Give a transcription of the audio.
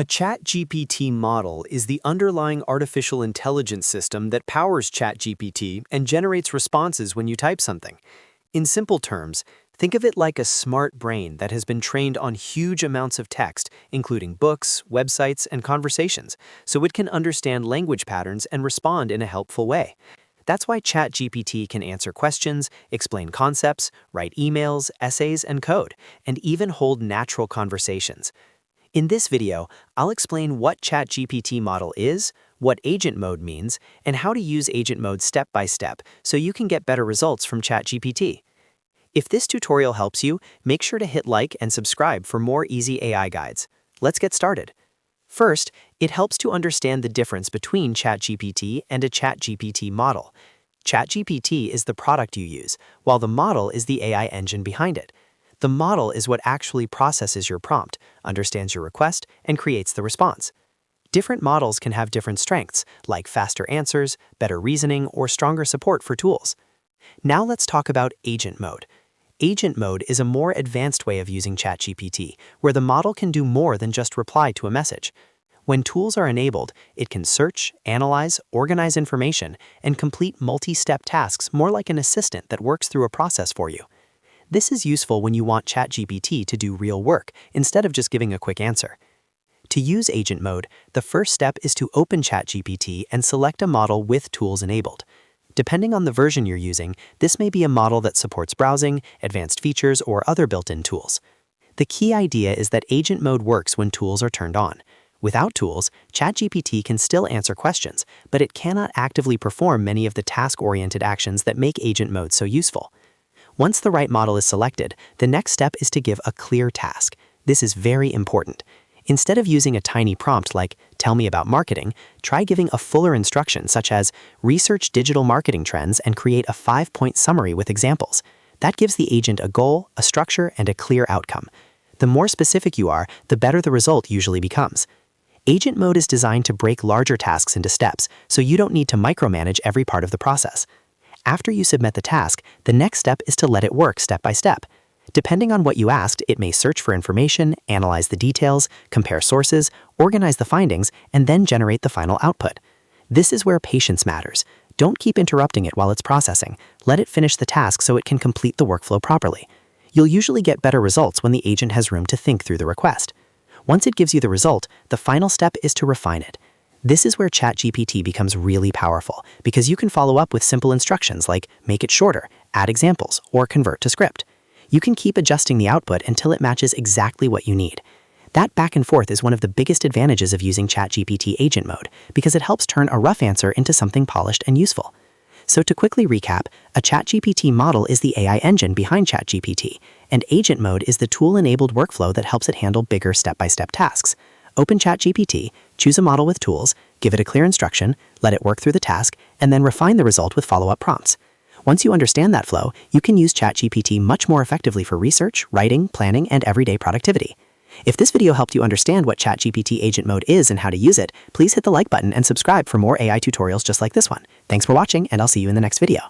A ChatGPT model is the underlying artificial intelligence system that powers ChatGPT and generates responses when you type something. In simple terms, think of it like a smart brain that has been trained on huge amounts of text, including books, websites, and conversations, so it can understand language patterns and respond in a helpful way. That's why ChatGPT can answer questions, explain concepts, write emails, essays, and code, and even hold natural conversations. In this video, I'll explain what ChatGPT model is, what agent mode means, and how to use agent mode step by step so you can get better results from ChatGPT. If this tutorial helps you, make sure to hit like and subscribe for more easy AI guides. Let's get started. First, it helps to understand the difference between ChatGPT and a ChatGPT model. ChatGPT is the product you use, while the model is the AI engine behind it. The model is what actually processes your prompt, understands your request, and creates the response. Different models can have different strengths, like faster answers, better reasoning, or stronger support for tools. Now let's talk about agent mode. Agent mode is a more advanced way of using ChatGPT, where the model can do more than just reply to a message. When tools are enabled, it can search, analyze, organize information, and complete multi-step tasks more like an assistant that works through a process for you. This is useful when you want ChatGPT to do real work instead of just giving a quick answer. To use agent mode, the first step is to open ChatGPT and select a model with tools enabled. Depending on the version you're using, this may be a model that supports browsing, advanced features, or other built-in tools. The key idea is that agent mode works when tools are turned on. Without tools, ChatGPT can still answer questions, but it cannot actively perform many of the task-oriented actions that make agent mode so useful. Once the right model is selected, the next step is to give a clear task. This is very important. Instead of using a tiny prompt like, "Tell me about marketing," try giving a fuller instruction such as, "Research digital marketing trends and create a 5-point summary with examples." That gives the agent a goal, a structure, and a clear outcome. The more specific you are, the better the result usually becomes. Agent mode is designed to break larger tasks into steps, so you don't need to micromanage every part of the process. After you submit the task, the next step is to let it work step by step. Depending on what you asked, it may search for information, analyze the details, compare sources, organize the findings, and then generate the final output. This is where patience matters. Don't keep interrupting it while it's processing. Let it finish the task so it can complete the workflow properly. You'll usually get better results when the agent has room to think through the request. Once it gives you the result, the final step is to refine it. This is where ChatGPT becomes really powerful, because you can follow up with simple instructions like make it shorter, add examples, or convert to script. You can keep adjusting the output until it matches exactly what you need. That back and forth is one of the biggest advantages of using ChatGPT agent mode, because it helps turn a rough answer into something polished and useful. So to quickly recap, a ChatGPT model is the AI engine behind ChatGPT, and agent mode is the tool-enabled workflow that helps it handle bigger step-by-step tasks. Open ChatGPT, choose a model with tools, give it a clear instruction, let it work through the task, and then refine the result with follow-up prompts. Once you understand that flow, you can use ChatGPT much more effectively for research, writing, planning, and everyday productivity. If this video helped you understand what ChatGPT agent mode is and how to use it, please hit the like button and subscribe for more AI tutorials just like this one. Thanks for watching, and I'll see you in the next video.